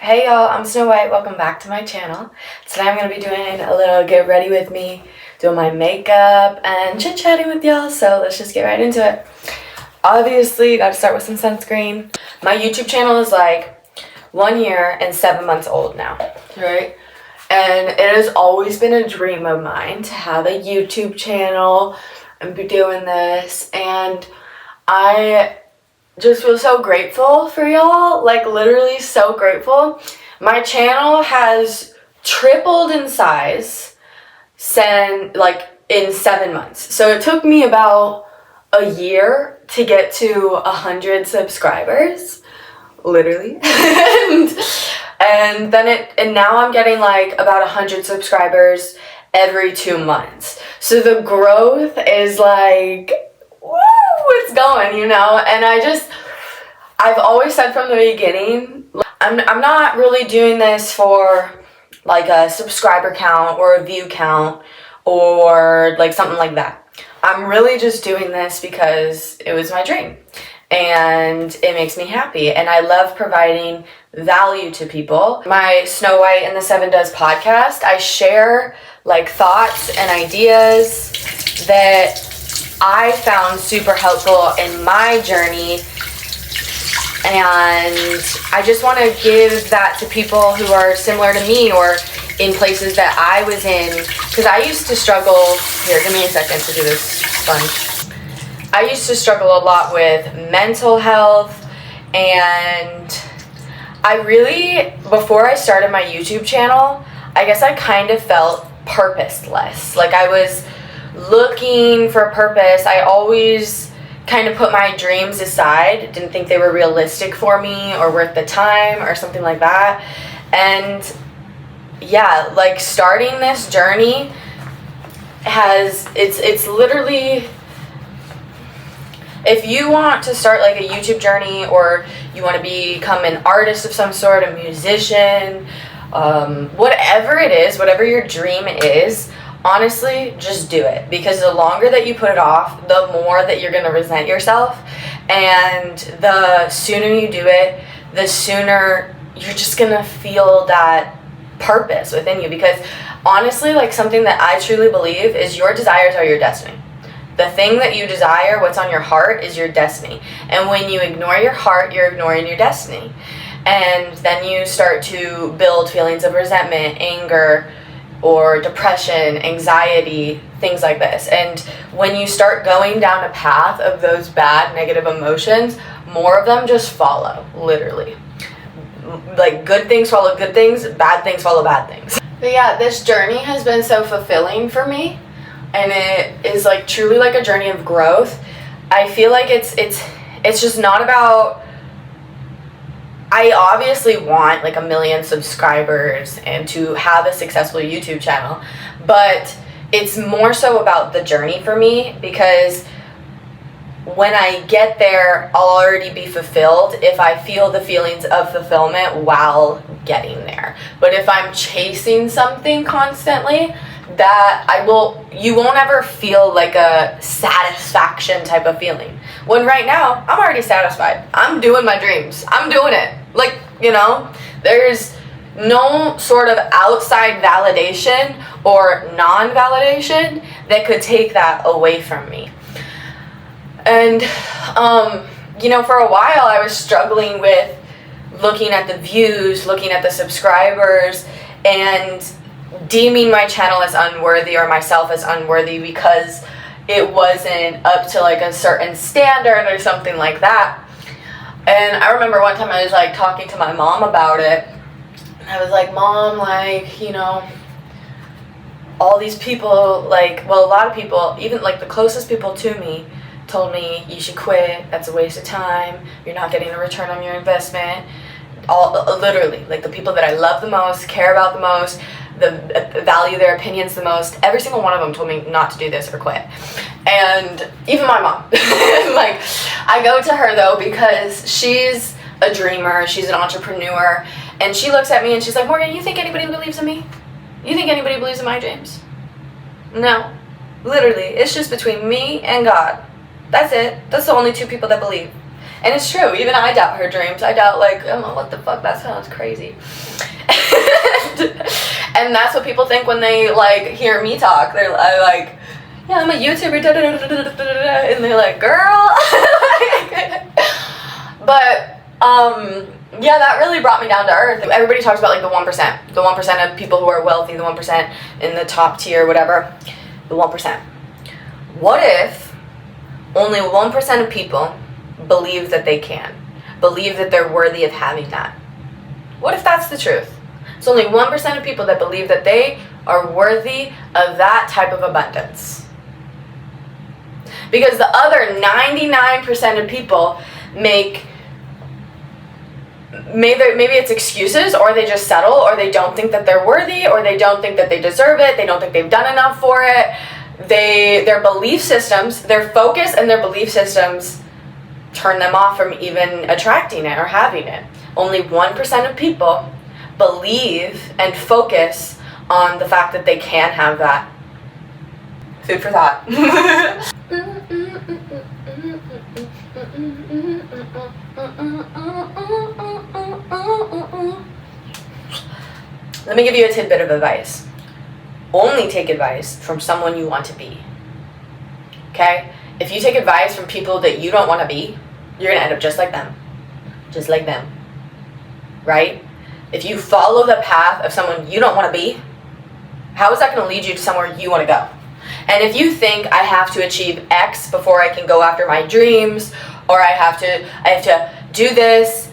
Hey y'all, I'm Snow White. Welcome back to my channel. Today I'm going to be doing a little get ready with me, doing my makeup and chit-chatting with y'all, so let's just get right into it. Obviously, you got to start with some sunscreen. My YouTube channel is like 1 year and 7 months old now, right? And it has always been a dream of mine to have a YouTube channel and be doing this, and I just feel so grateful for y'all, like literally so grateful. My channel has tripled in size in 7 months. So it took me about a year to get to 100 subscribers, literally. and now I'm getting like about 100 subscribers every 2 months. So the growth is like, woo, it's going, and I've always said from the beginning, I'm not really doing this for like a subscriber count or a view count or like something like that. I'm really just doing this because it was my dream and it makes me happy, and I love providing value to people. My Snow White and the Seven Does podcast, I share like thoughts and ideas that I found super helpful in my journey, and I just want to give that to people who are similar to me or in places that I was in, because I used to struggle. Here, give me a second to do this sponge. I used to struggle a lot with mental health, and I really, before I started my YouTube channel, I guess I kind of felt purposeless. Like I was looking for a purpose. I always kind of put my dreams aside, didn't think they were realistic for me or worth the time or something like that. And yeah, like starting this journey it's literally, if you want to start like a YouTube journey or you want to become an artist of some sort, a musician, whatever it is, whatever your dream is, honestly, just do it, because the longer that you put it off, the more that you're going to resent yourself, and the sooner you do it, the sooner you're just going to feel that purpose within you. Because honestly, like something that I truly believe is your desires are your destiny. The thing that you desire, what's on your heart, is your destiny. And when you ignore your heart, you're ignoring your destiny. And then you start to build feelings of resentment, anger, or depression, anxiety, things like this. And when you start going down a path of those bad, negative emotions, more of them just follow, literally. Like good things follow good things, bad things follow bad things. But yeah, this journey has been so fulfilling for me, and it is like truly like a journey of growth. I feel like it's just not about, I obviously want like 1 million subscribers and to have a successful YouTube channel, but it's more so about the journey for me, because when I get there, I'll already be fulfilled if I feel the feelings of fulfillment while getting there. But if I'm chasing something constantly, you won't ever feel like a satisfaction type of feeling. When right now, I'm already satisfied. I'm doing my dreams. I'm doing it. Like, there's no sort of outside validation or non-validation that could take that away from me. And, for a while I was struggling with looking at the views, looking at the subscribers, and deeming my channel as unworthy or myself as unworthy because it wasn't up to like a certain standard or something like that. And I remember one time I was like talking to my mom about it. I was like, Mom, all these people, a lot of people, even like the closest people to me, told me you should quit. That's a waste of time. You're not getting a return on your investment. Literally, like the people that I love the most, care about the most, value their opinions the most, every single one of them told me not to do this or quit. And even my mom. Like, I go to her though because she's a dreamer, she's an entrepreneur, and she looks at me and she's like, Morgan, you think anybody believes in me? You think anybody believes in my dreams? No. Literally, it's just between me and God. That's it. That's the only two people that believe. And it's true. Even I doubt her dreams. I doubt, like, oh, what the fuck? That sounds crazy. And that's what people think when they, like, hear me talk. They're like, yeah, I'm a YouTuber, and they're like, girl. But, yeah, that really brought me down to earth. Everybody talks about, like, the 1%. The 1% of people who are wealthy, the 1% in the top tier, whatever. The 1%. What if only 1% of people believe that they can? Believe that they're worthy of having that? What if that's the truth? It's only 1% of people that believe that they are worthy of that type of abundance. Because the other 99% of people maybe it's excuses, or they just settle, or they don't think that they're worthy, or they don't think that they deserve it, they don't think they've done enough for it. Their belief systems, their focus and their belief systems turn them off from even attracting it or having it. Only 1% of people believe and focus on the fact that they can have that. Food for thought. Let me give you a tidbit of advice. Only take advice from someone you want to be. Okay? If you take advice from people that you don't want to be, you're going to end up just like them. Just like them. Right? If you follow the path of someone you don't want to be, how is that going to lead you to somewhere you want to go? And if you think I have to achieve X before I can go after my dreams, or I have to do this,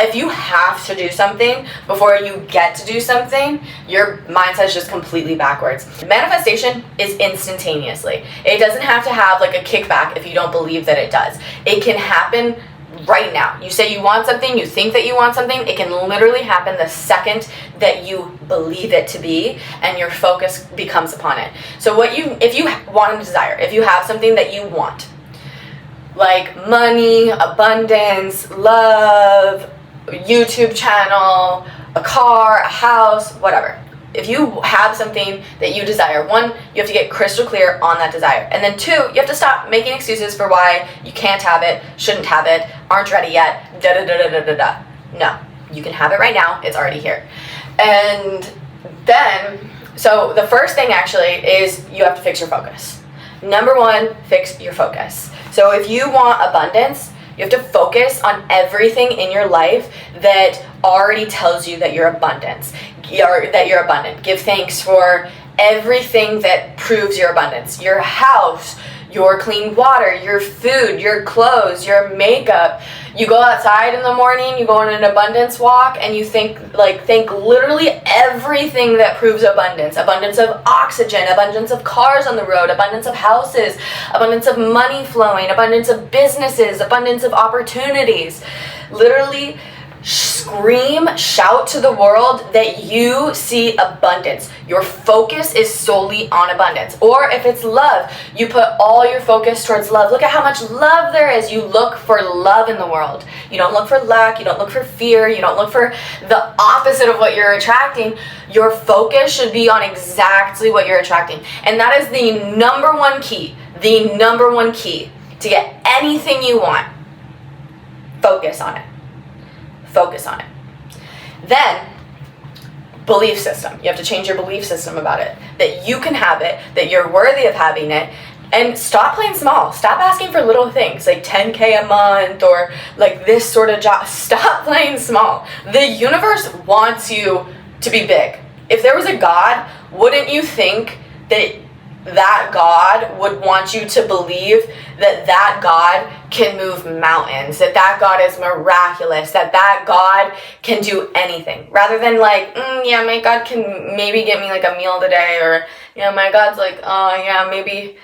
if you have to do something before you get to do something, your mindset is just completely backwards. Manifestation is instantaneously. It doesn't have to have like a kickback if you don't believe that it does. It can happen right now. You say you want something, you think that you want something, it can literally happen the second that you believe it to be and your focus becomes upon it. So if you want and desire, if you have something that you want, like money, abundance, love, YouTube channel, a car, a house, whatever. If you have something that you desire, one, you have to get crystal clear on that desire. And then two, you have to stop making excuses for why you can't have it, shouldn't have it, aren't ready yet, da-da-da-da-da-da-da. No, you can have it right now. It's already here. And then, so the first thing actually is you have to fix your focus. Number one, fix your focus. So if you want abundance, you have to focus on everything in your life that already tells you that you're abundant. Give thanks for everything that proves your abundance. Your house, your clean water, your food, your clothes, your makeup. You go outside in the morning, you go on an abundance walk, and you think literally everything that proves abundance. Abundance of oxygen, abundance of cars on the road, abundance of houses, abundance of money flowing, abundance of businesses, abundance of opportunities. Literally scream, shout to the world that you see abundance. Your focus is solely on abundance. Or if it's love, you put all your focus towards love. Look at how much love there is. You look for love in the world. You don't look for lack. You don't look for fear. You don't look for the opposite of what you're attracting. Your focus should be on exactly what you're attracting. And that is the number one key. The number one key to get anything you want. Focus on it. Focus on it. Then, belief system. You have to change your belief system about it. That you can have it, that you're worthy of having it, and stop playing small. Stop asking for little things like 10K a month or like this sort of job. Stop playing small. The universe wants you to be big. If there was a God, wouldn't you think that God would want you to believe that God can move mountains, that God is miraculous, that God can do anything, rather than like, yeah, my God can maybe get me like a meal today, or yeah, my God's like, yeah, maybe,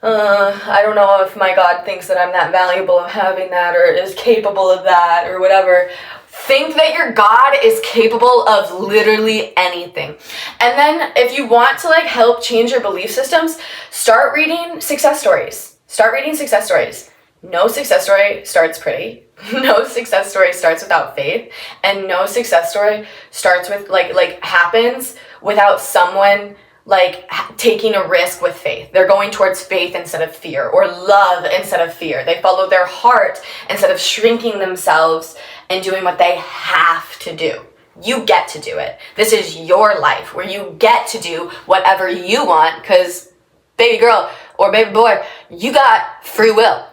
I don't know if my God thinks that I'm that valuable of having that, or is capable of that, or whatever. Think that your God is capable of literally anything. And then if you want to like help change your belief systems, start reading success stories. Start reading success stories. No success story starts pretty. No success story starts without faith. And no success story starts with like happens without someone like taking a risk with faith. They're going towards faith instead of fear, or love instead of fear. They follow their heart instead of shrinking themselves and doing what they have to do. You get to do it. This is your life where you get to do whatever you want, because baby girl or baby boy, you got free will.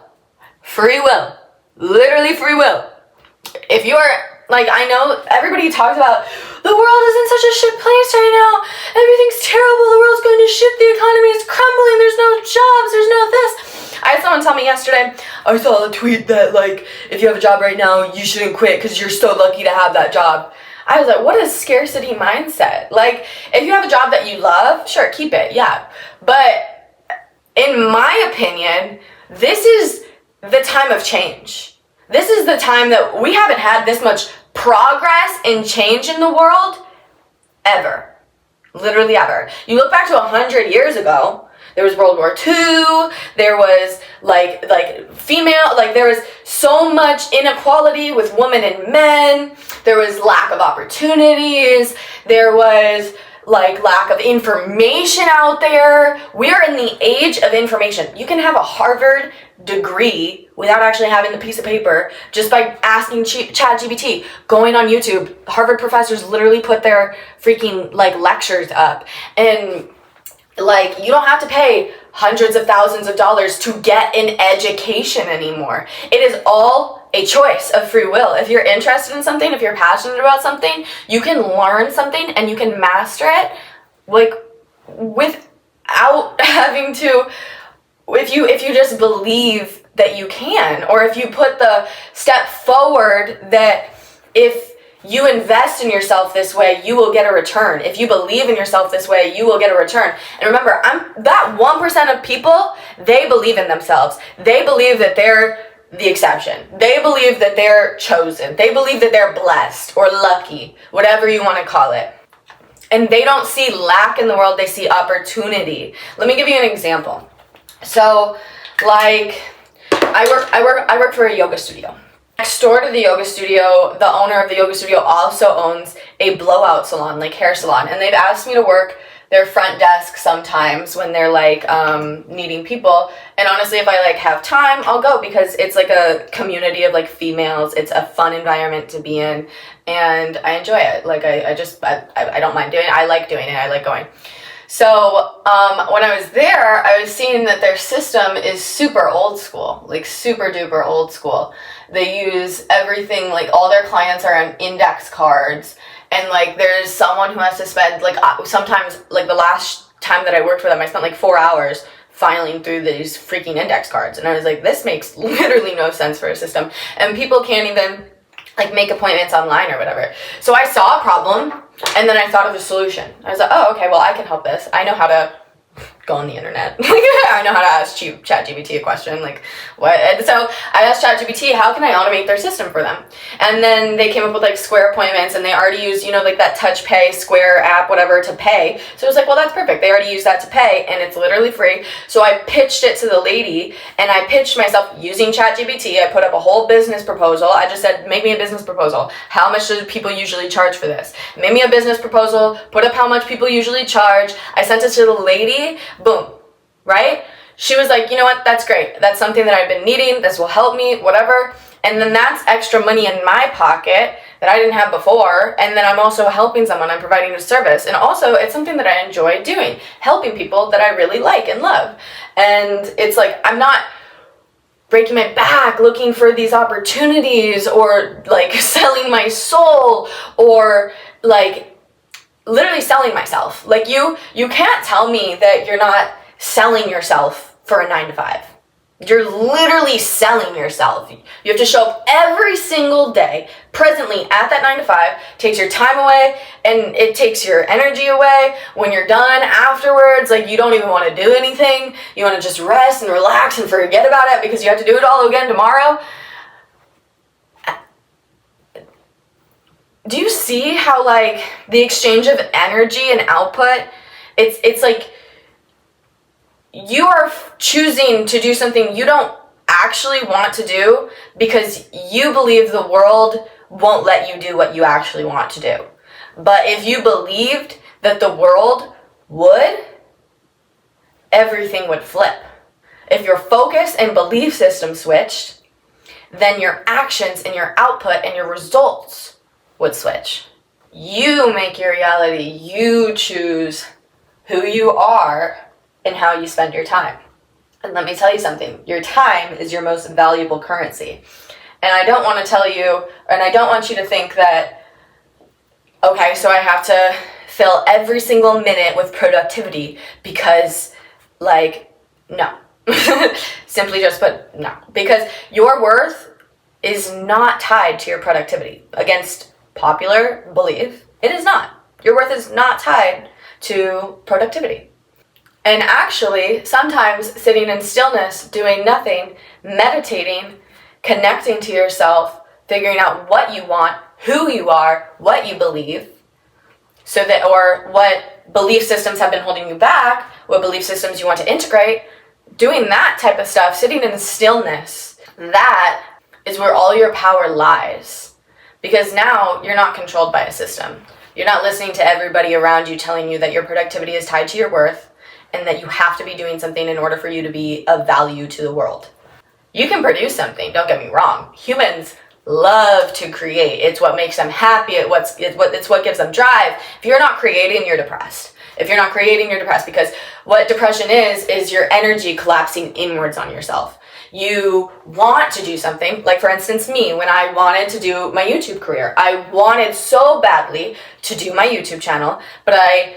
Free will. Literally free will. If you're, like, I know everybody talks about the world is in such a shit place right now. Everything's terrible. The world's going to shit. The economy is crumbling. There's no jobs. There's no this. I had someone tell me yesterday, I saw a tweet that, like, if you have a job right now, you shouldn't quit because you're so lucky to have that job. I was like, what is scarcity mindset? Like, if you have a job that you love, sure, keep it, yeah. But in my opinion, this is the time of change. This is the time that we haven't had this much progress and change in the world ever. Literally ever. You look back to 100 years ago, there was World War II, there was like female, like there was so much inequality with women and men, there was lack of opportunities, there was like lack of information out there. We are in the age of information. You can have a Harvard degree without actually having the piece of paper, just by asking ChatGPT, going on YouTube. Harvard professors literally put their freaking like lectures up, and like, you don't have to pay hundreds of thousands of dollars to get an education anymore. It is all a choice of free will. If you're interested in something, if you're passionate about something, you can learn something and you can master it, like, without having to, if you just believe that you can, or if you put the step forward that if you invest in yourself this way, you will get a return. If you believe in yourself this way, you will get a return. And remember, that 1% of people, they believe in themselves. They believe that they're the exception. They believe that they're chosen. They believe that they're blessed or lucky, whatever you want to call it. And they don't see lack in the world, they see opportunity. Let me give you an example. So, like, I work for a yoga studio. Next door to the yoga studio, the owner of the yoga studio also owns a blowout salon, like hair salon, and they've asked me to work their front desk sometimes when they're like needing people. And honestly, if I like have time, I'll go, because it's like a community of like females. It's a fun environment to be in, and I enjoy it. Like I don't mind doing it. I like doing it. I like going. So when I was there, I was seeing that their system is super old school, like super duper old school. They use everything, like all their clients are on index cards, and like there's someone who has to spend like sometimes, like the last time that I worked for them, I spent like 4 hours filing through these freaking index cards, and I was like, this makes literally no sense for a system, and people can't even like make appointments online or whatever. So I saw a problem, and then I thought of a solution. I was like, oh, okay, well, I can help this. I know how to go on the internet. I know how to ask ChatGPT a question, like what? And so I asked ChatGPT, how can I automate their system for them? And then they came up with like Square appointments, and they already use, you know, like that touch pay Square app, whatever, to pay. So it was like, well, that's perfect. They already use that to pay, and it's literally free. So I pitched it to the lady, and I pitched myself using ChatGPT. I put up a whole business proposal. I just said, make me a business proposal. How much do people usually charge for this? Make me a business proposal, put up how much people usually charge. I sent it to the lady. Boom, right? She was like, you know what, that's great. That's something that I've been needing. This will help me, whatever. And then that's extra money in my pocket that I didn't have before. And then I'm also helping someone. I'm providing a service. And also, it's something that I enjoy doing, helping people that I really like and love. And it's like, I'm not breaking my back looking for these opportunities, or like selling my soul, or like literally selling myself. Like you can't tell me that you're not selling yourself for a 9-to-5. You're literally selling yourself. You have to show up every single day, presently at that 9-to-5, takes your time away, and it takes your energy away. When you're done afterwards, like you don't even want to do anything. You want to just rest and relax and forget about it because you have to do it all again tomorrow. Do you see how like the exchange of energy and output, it's like you are choosing to do something you don't actually want to do because you believe the world won't let you do what you actually want to do. But if you believed that the world would, everything would flip. If your focus and belief system switched, then your actions and your output and your results would switch. You make your reality. You choose who you are and how you spend your time. And let me tell you something. Your time is your most valuable currency. And I don't want to tell you, and I don't want you to think that, okay, so I have to fill every single minute with productivity because, like, no. Simply just put, no. Because your worth is not tied to your productivity. Against popular belief, it is not. Your worth is not tied to productivity. And actually, sometimes sitting in stillness, doing nothing, meditating, connecting to yourself, figuring out what you want, who you are, what you believe, so that, or what belief systems have been holding you back, what belief systems you want to integrate, doing that type of stuff, sitting in stillness, that is where all your power lies. Because now you're not controlled by a system. You're not listening to everybody around you telling you that your productivity is tied to your worth and that you have to be doing something in order for you to be of value to the world. You can produce something, don't get me wrong. Humans love to create. It's what makes them happy. It's what gives them drive. If you're not creating, you're depressed. If you're not creating, you're depressed, because what depression is your energy collapsing inwards on yourself. You want to do something, like for instance me, when I wanted to do my YouTube career. I wanted so badly to do my YouTube channel, but I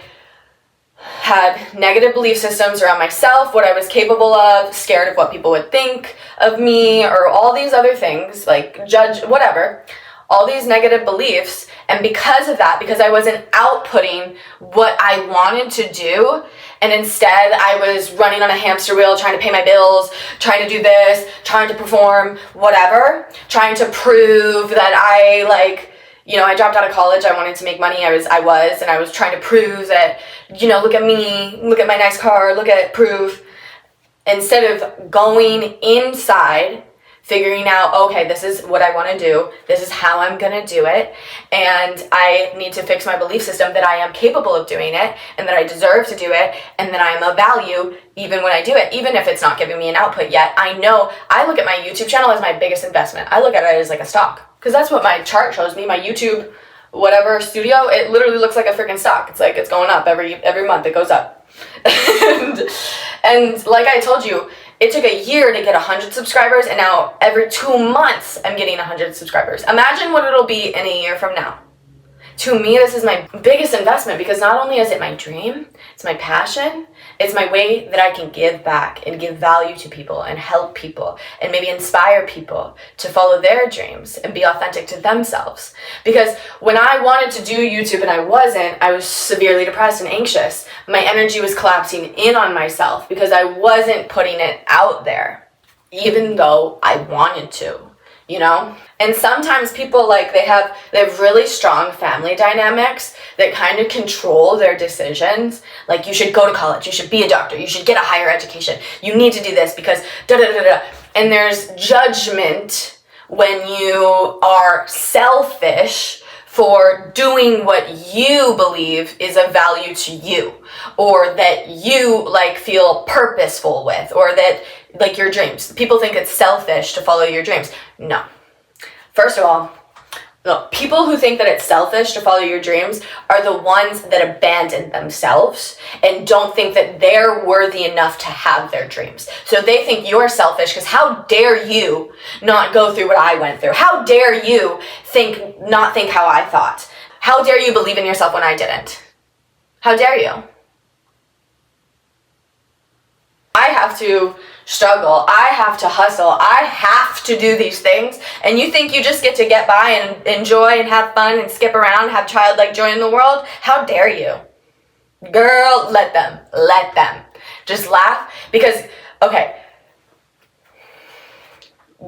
had negative belief systems around myself, what I was capable of, scared of what people would think of me, or all these other things, like judge, whatever, all these negative beliefs. And because of that, because I wasn't outputting what I wanted to do, and instead I was running on a hamster wheel, trying to pay my bills, trying to do this, trying to perform, whatever, trying to prove that I dropped out of college. I wanted to make money. I was trying to prove that, look at me, look at my nice car, prove. Instead of going inside, figuring out, okay, this is what I want to do. This is how I'm going to do it. And I need to fix my belief system that I am capable of doing it and that I deserve to do it and that I am of value even when I do it, even if it's not giving me an output yet. I look at my YouTube channel as my biggest investment. I look at it as like a stock, because that's what my chart shows me. My YouTube, whatever studio, it literally looks like a freaking stock. It's like it's going up every month. It goes up. and like I told you, it took a year to get 100 subscribers, and now every 2 months I'm getting 100 subscribers. Imagine what it'll be in a year from now. To me, this is my biggest investment, because not only is it my dream, it's my passion, it's my way that I can give back and give value to people and help people and maybe inspire people to follow their dreams and be authentic to themselves. Because when I wanted to do YouTube and I was severely depressed and anxious. My energy was collapsing in on myself because I wasn't putting it out there, even though I wanted to. And sometimes people they have really strong family dynamics that kind of control their decisions. Like, you should go to college, you should be a doctor, you should get a higher education, you need to do this because da da da da. And there's judgment when you are selfish for doing what you believe is of value to you, or that you feel purposeful with, or that your dreams. People think it's selfish to follow your dreams. No. First of all, look, people who think that it's selfish to follow your dreams are the ones that abandon themselves and don't think that they're worthy enough to have their dreams. So they think you're selfish because how dare you not go through what I went through? How dare you not think how I thought? How dare you believe in yourself when I didn't? How dare you? I have to struggle. I have to hustle. I have to do these things. And you think you just get to get by and enjoy and have fun and skip around, have childlike joy in the world? How dare you? Girl, let them. Just laugh. Because, okay,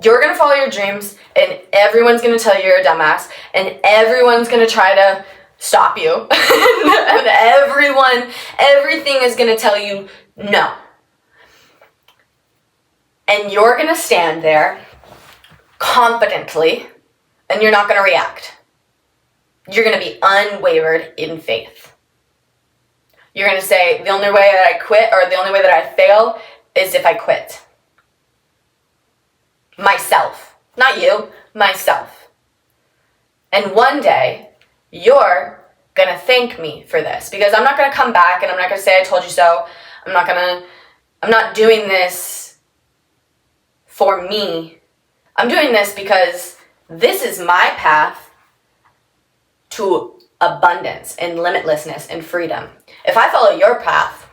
you're going to follow your dreams and everyone's going to tell you you're a dumbass and everyone's going to try to stop you. And everything is going to tell you no. And you're going to stand there confidently, and you're not going to react. You're going to be unwavered in faith. You're going to say, the only way that I quit or the only way that I fail is if I quit. Myself. Not you, myself. And one day, you're going to thank me for this, because I'm not going to come back and I'm not going to say I told you so. I'm not doing this for me. I'm doing this because this is my path to abundance and limitlessness and freedom. If I follow your path,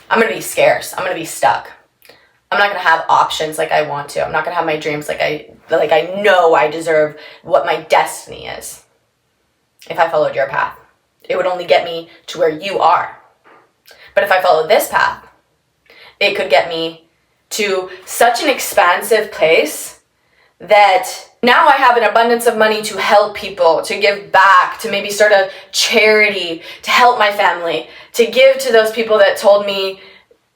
I'm going to be scarce. I'm going to be stuck. I'm not going to have options like I want to. I'm not going to have my dreams like I know I deserve what my destiny is. If I followed your path, it would only get me to where you are. But if I follow this path, it could get me to such an expansive place that now I have an abundance of money to help people, to give back, to maybe start a charity, to help my family, to give to those people that told me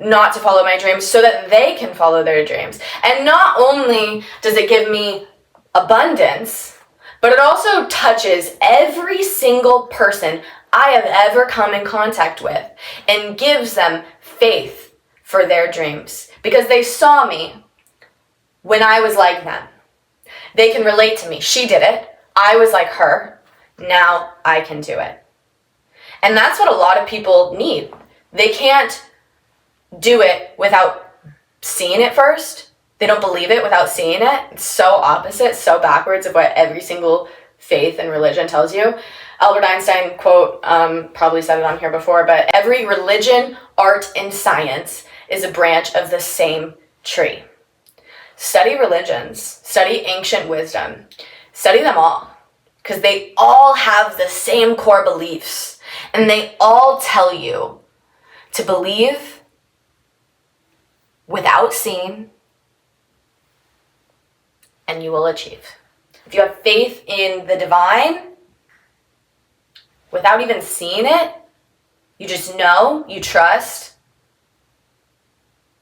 not to follow my dreams so that they can follow their dreams. And not only does it give me abundance, but it also touches every single person I have ever come in contact with and gives them faith for their dreams, because they saw me when I was like them. They can relate to me. She did it. I was like her. Now I can do it. And that's what a lot of people need. They can't do it without seeing it first. They don't believe it without seeing it. It's so opposite, so backwards of what every single faith and religion tells you. Albert Einstein quote, probably said it on here before, but every religion, art, and science is a branch of the same tree. Study religions, study ancient wisdom, study them all, because they all have the same core beliefs, and they all tell you to believe without seeing, and you will achieve. If you have faith in the divine, without even seeing it, you just know, you trust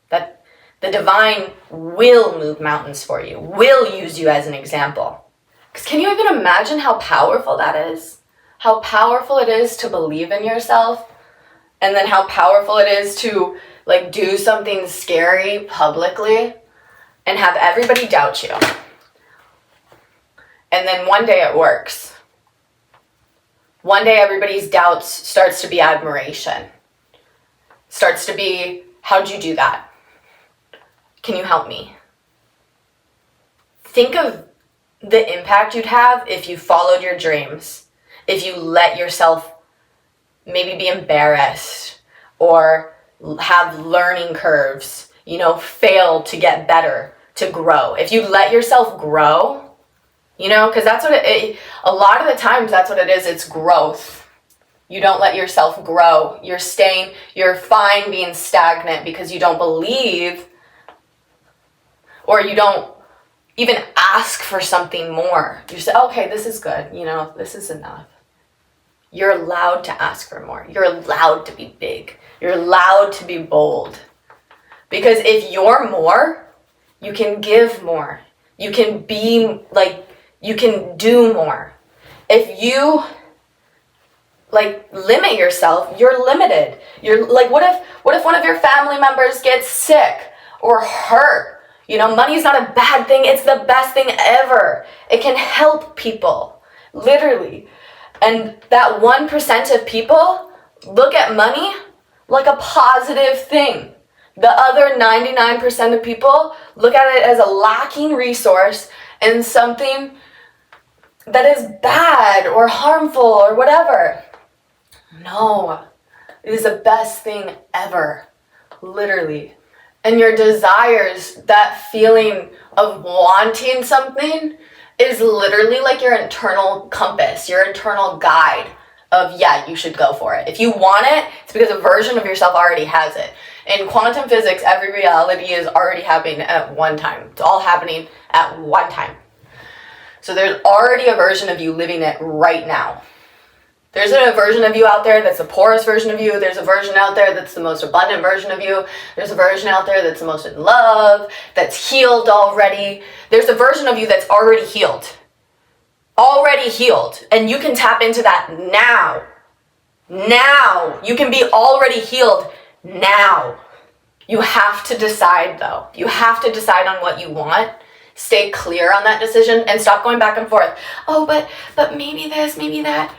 that the divine will move mountains for you, will use you as an example. Because can you even imagine how powerful that is? How powerful it is to believe in yourself, and then how powerful it is to do something scary publicly and have everybody doubt you. And then one day it works. One day everybody's doubts starts to be admiration. Starts to be, how'd you do that? Can you help me? Think of the impact you'd have if you followed your dreams, if you let yourself maybe be embarrassed or have learning curves, fail to get better, to grow. If you let yourself grow, because that's what a lot of the times that's what it is. It's growth. You don't let yourself grow. You're fine being stagnant because you don't believe, or you don't even ask for something more. You say, okay, this is good. This is enough. You're allowed to ask for more. You're allowed to be big. You're allowed to be bold. Because if you're more, you can give more. You can be you can do more. If you limit yourself, you're limited. You're what if one of your family members gets sick or hurt? Money's not a bad thing. It's the best thing ever. It can help people, literally. And that 1% of people look at money like a positive thing. The other 99% of people look at it as a lacking resource and something that is bad or harmful or whatever. No, it is the best thing ever, literally. And your desires, that feeling of wanting something, is literally like your internal compass, your internal guide of, yeah, you should go for it. If you want it, it's because a version of yourself already has it. In quantum physics, every reality is already happening at one time. It's all happening at one time. So there's already a version of you living it right now. There's a version of you out there that's the poorest version of you. There's a version out there that's the most abundant version of you. There's a version out there that's the most in love, that's healed already. There's a version of you that's already healed. Already healed. And you can tap into that now. Now. You can be already healed now. You have to decide though. You have to decide on what you want. Stay clear on that decision and stop going back and forth. Oh, but maybe this, maybe that.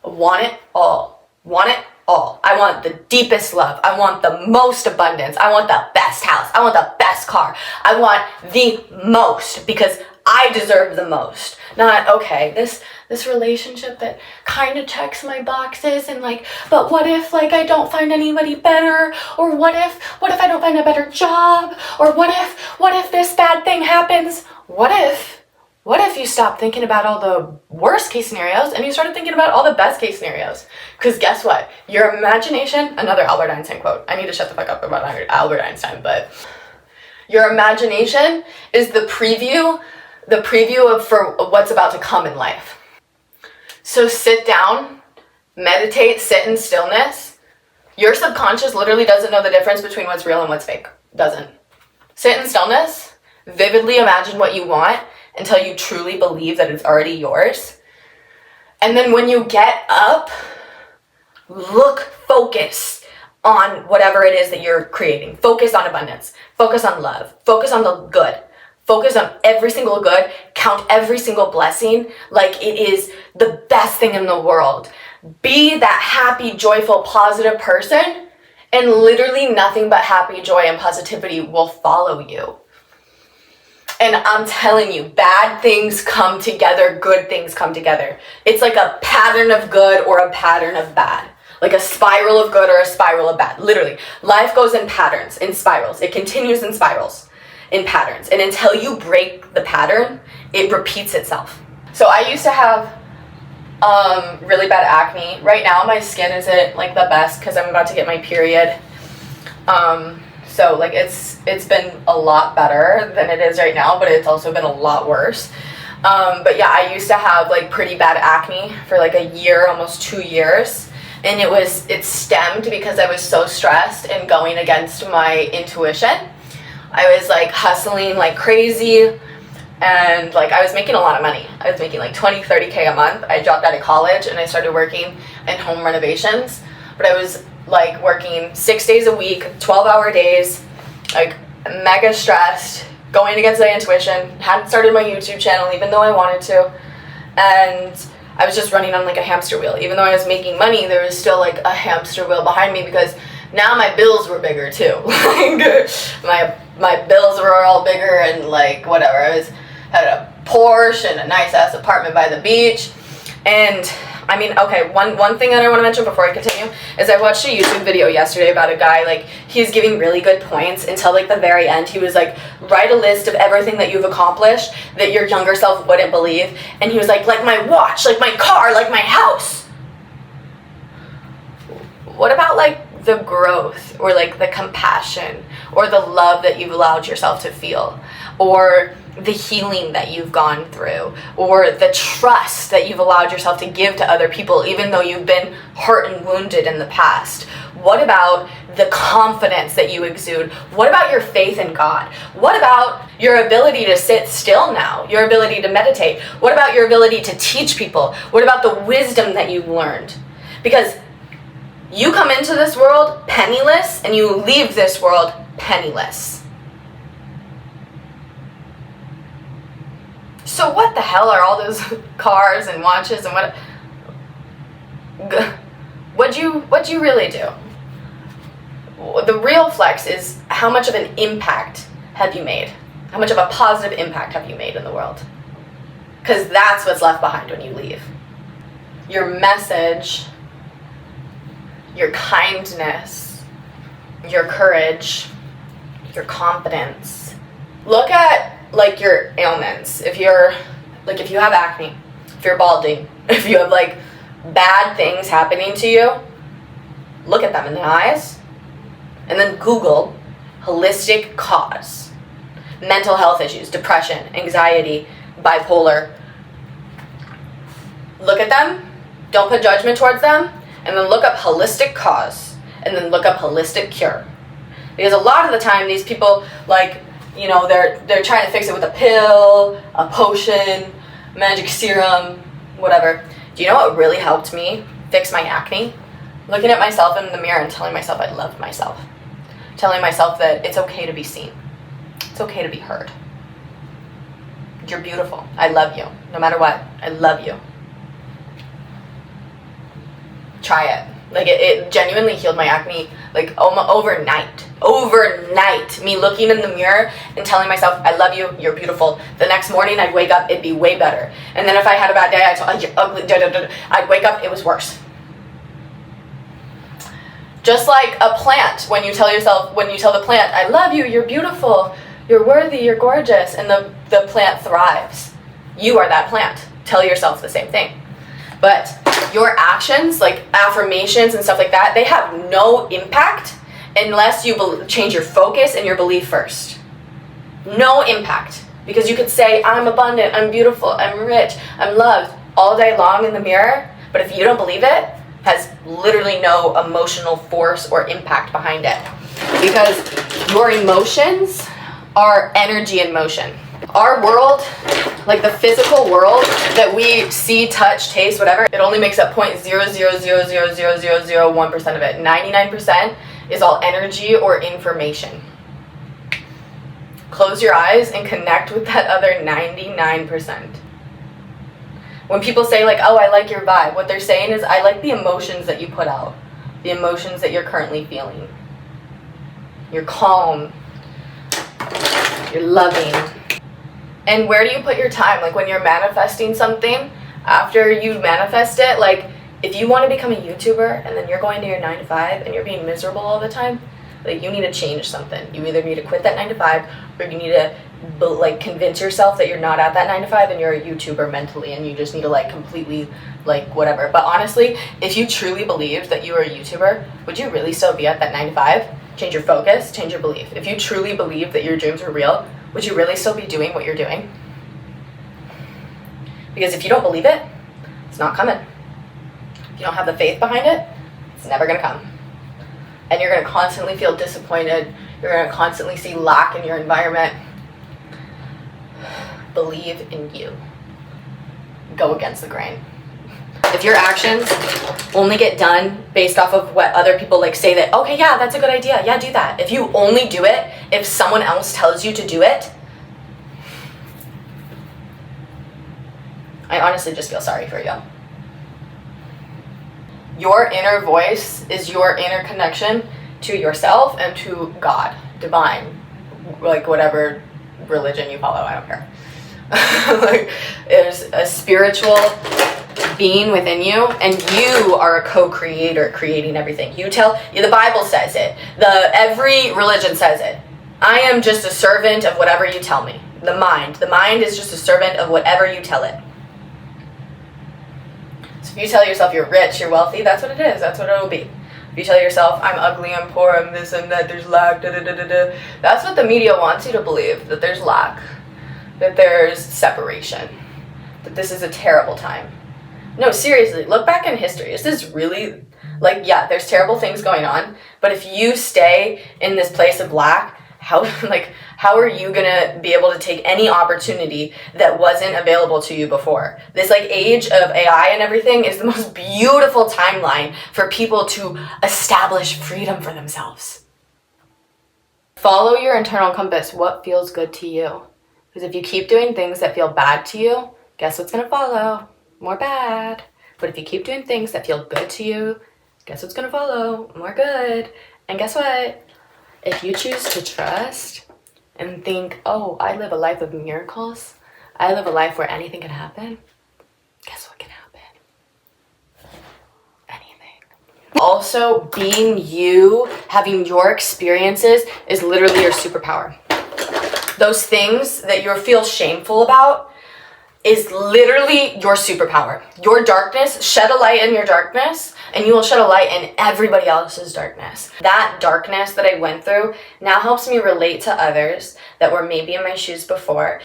Want it all. Want it all. I want the deepest love. I want the most abundance. I want the best house. I want the best car. I want the most because I deserve the most. Not, okay, this relationship that kind of checks my boxes and like, but what if like I don't find anybody better? Or what if I don't find a better job? Or what if this bad thing happens? What if you stop thinking about all the worst case scenarios and you started thinking about all the best case scenarios? Because guess what? Your imagination, another Albert Einstein quote. I need to shut the fuck up about Albert Einstein, but your imagination is the preview of for what's about to come in life. So sit down, meditate, sit in stillness. Your subconscious literally doesn't know the difference between what's real and what's fake. Doesn't. Sit in stillness, vividly imagine what you want until you truly believe that it's already yours. And then when you get up, focus on whatever it is that you're creating. Focus on abundance. Focus on love. Focus on the good. Focus on every single good. Count every single blessing like it is the best thing in the world. Be that happy, joyful, positive person, and literally nothing but happy, joy, and positivity will follow you. And I'm telling you, bad things come together, good things come together. It's like a pattern of good or a pattern of bad. Like a spiral of good or a spiral of bad. Literally, life goes in patterns, in spirals. It continues in spirals, in patterns. And until you break the pattern, it repeats itself. So I used to have really bad acne. Right now, my skin isn't like the best because I'm about to get my period. So like it's been a lot better than it is right now, but it's also been a lot worse. But yeah, I used to have like pretty bad acne for like a year, almost 2 years. And it stemmed because I was so stressed and going against my intuition. I was like hustling like crazy and like I was making a lot of money. I was making like 20, 30K a month. I dropped out of college and I started working in home renovations, but I was like working 6 days a week, 12-hour days, like mega stressed, going against my intuition, hadn't started my YouTube channel even though I wanted to, and I was just running on like a hamster wheel. Even though I was making money, there was still like a hamster wheel behind me because now my bills were bigger too. Like my bills were all bigger and like whatever. I had a Porsche and a nice ass apartment by the beach. And I mean, okay, one thing that I want to mention before I continue is I watched a YouTube video yesterday about a guy, like, he's giving really good points until, like, the very end. He was like, write a list of everything that you've accomplished that your younger self wouldn't believe. And he was like my watch, like my car, like my house. What about, like, the growth or, like, the compassion or the love that you've allowed yourself to feel? Or the healing that you've gone through, or the trust that you've allowed yourself to give to other people even though you've been hurt and wounded in the past? What about the confidence that you exude? What about your faith in God? What about your ability to sit still now? Your ability to meditate? What about your ability to teach people? What about the wisdom that you've learned? Because you come into this world penniless and you leave this world penniless. So what the hell are all those cars and watches and what'd you really do? The real flex is how much of an impact have you made? How much of a positive impact have you made in the world? Because that's what's left behind when you leave. Your message, your kindness, your courage, your confidence. Look at like your ailments. If you have acne, if you're balding, if you have like bad things happening to you, look at them in the eyes and then Google holistic cause. Mental health issues, depression, anxiety, bipolar. Look at them, don't put judgment towards them, and then look up holistic cause and then look up holistic cure. Because a lot of the time these people, like, you know, they're trying to fix it with a pill, a potion, magic serum, whatever. Do you know what really helped me fix my acne? Looking at myself in the mirror and telling myself I love myself. Telling myself that it's okay to be seen. It's okay to be heard. You're beautiful. I love you. No matter what, I love you. Try it. Like, it genuinely healed my acne, like, overnight. Overnight. Me looking in the mirror and telling myself, I love you, you're beautiful. The next morning, I'd wake up, it'd be way better. And then if I had a bad day, I'd say, you're ugly, I'd wake up, it was worse. Just like a plant, when you tell the plant, I love you, you're beautiful, you're worthy, you're gorgeous, and the plant thrives. You are that plant. Tell yourself the same thing. But your actions, like affirmations and stuff like that, they have no impact unless you change your focus and your belief first. No impact. Because you could say, I'm abundant, I'm beautiful, I'm rich, I'm loved all day long in the mirror, but if you don't believe it, has literally no emotional force or impact behind it. Because your emotions are energy in motion. Our world, like the physical world that we see, touch, taste, whatever, it only makes up 0.000000001% of it. 99% is all energy or information. Close your eyes and connect with that other 99%. When people say like, oh, I like your vibe, what they're saying is, I like the emotions that you put out, the emotions that you're currently feeling. You're calm, you're loving. And where do you put your time? Like when you're manifesting something, after you manifest it, like if you want to become a YouTuber and then you're going to your 9 to 5 and you're being miserable all the time, like you need to change something. You either need to quit that 9 to 5 or you need to like convince yourself that you're not at that 9 to 5 and you're a YouTuber mentally and you just need to like completely like whatever. But honestly, if you truly believed that you were a YouTuber, would you really still be at that 9 to 5? Change your focus, change your belief. If you truly believe that your dreams were real, would you really still be doing what you're doing? Because if you don't believe it, it's not coming. If you don't have the faith behind it, it's never gonna come. And you're gonna constantly feel disappointed. You're gonna constantly see lack in your environment. Believe in you. Go against the grain. If your actions only get done based off of what other people like say that, okay, yeah, that's a good idea, yeah, do that. If you only do it if someone else tells you to do it, I honestly just feel sorry for you. Your inner voice is your inner connection to yourself and to God, divine, like whatever religion you follow, I don't care. Like, there's a spiritual being within you, and you are a co-creator creating everything. The Bible says it. Every religion says it. I am just a servant of whatever you tell me. The mind is just a servant of whatever you tell it. So if you tell yourself you're rich, you're wealthy, that's what it is. That's what it will be. If you tell yourself, I'm ugly, I'm poor, I'm this and that, there's lack, that's what the media wants you to believe, that there's lack, that there's separation, that this is a terrible time. No, seriously, look back in history. This is really, like, yeah, there's terrible things going on, but if you stay in this place of lack, how are you gonna be able to take any opportunity that wasn't available to you before? This like age of AI and everything is the most beautiful timeline for people to establish freedom for themselves. Follow your internal compass. What feels good to you? Because if you keep doing things that feel bad to you, guess what's gonna follow? More bad. But if you keep doing things that feel good to you, guess what's gonna follow? More good. And guess what? If you choose to trust and think, oh, I live a life of miracles, I live a life where anything can happen, guess what can happen? Anything. Also, being you, having your experiences is literally your superpower. Those things that you feel shameful about is literally your superpower. Your darkness, shed a light in your darkness, and you will shed a light in everybody else's darkness. That darkness that I went through now helps me relate to others that were maybe in my shoes before.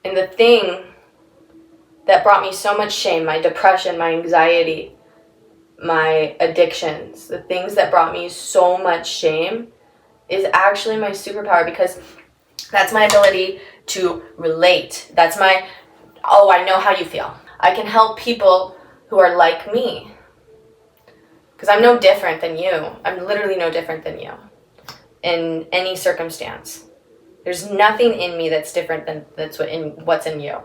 And the thing that brought me so much shame, my depression, my anxiety, my addictions, the things that brought me so much shame is actually my superpower, because that's my ability to relate. That's I know how you feel. I can help people who are like me. Because I'm no different than you. I'm literally no different than you in any circumstance. There's nothing in me that's different than what's in you.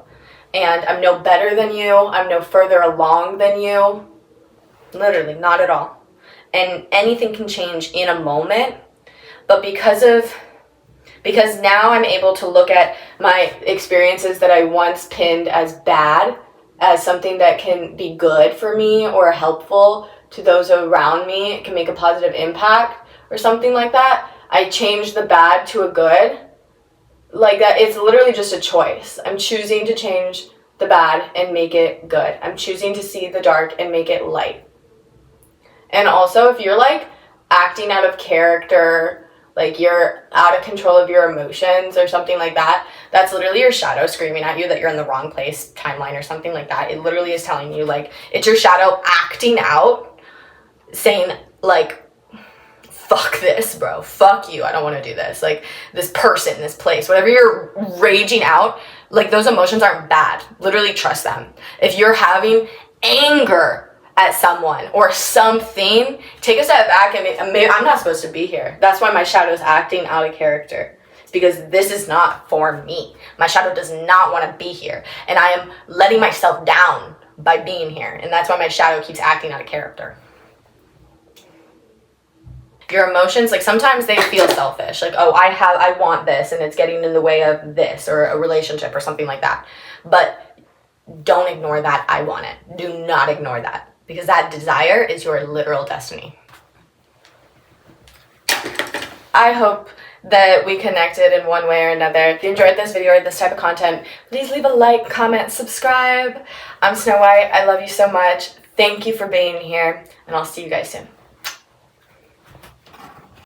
And I'm no better than you. I'm no further along than you. Literally, not at all. And anything can change in a moment. But because now I'm able to look at my experiences that I once pinned as bad, as something that can be good for me or helpful to those around me, it can make a positive impact or something like that. I change the bad to a good. Like that, it's literally just a choice. I'm choosing to change the bad and make it good. I'm choosing to see the dark and make it light. And also, if you're like acting out of character, like you're out of control of your emotions or something like that, that's literally your shadow screaming at you that you're in the wrong place, timeline or something like that. It literally is telling you, like, it's your shadow acting out, saying like, fuck this, bro. Fuck you. I don't want to do this. Like, this person, this place, whatever you're raging out, like, those emotions aren't bad. Literally trust them. If you're having anger at someone or something, take a step back and maybe I'm not supposed to be here. That's why my shadow's acting out of character. It's because this is not for me. My shadow does not want to be here. And I am letting myself down by being here. And that's why my shadow keeps acting out of character. Your emotions, like sometimes they feel selfish. Like, oh, I want this and it's getting in the way of this or a relationship or something like that. But don't ignore that I want it. Do not ignore that. Because that desire is your literal destiny. I hope that we connected in one way or another. If you enjoyed this video or this type of content, please leave a like, comment, subscribe. I'm Snow White. I love you so much. Thank you for being here, and I'll see you guys soon.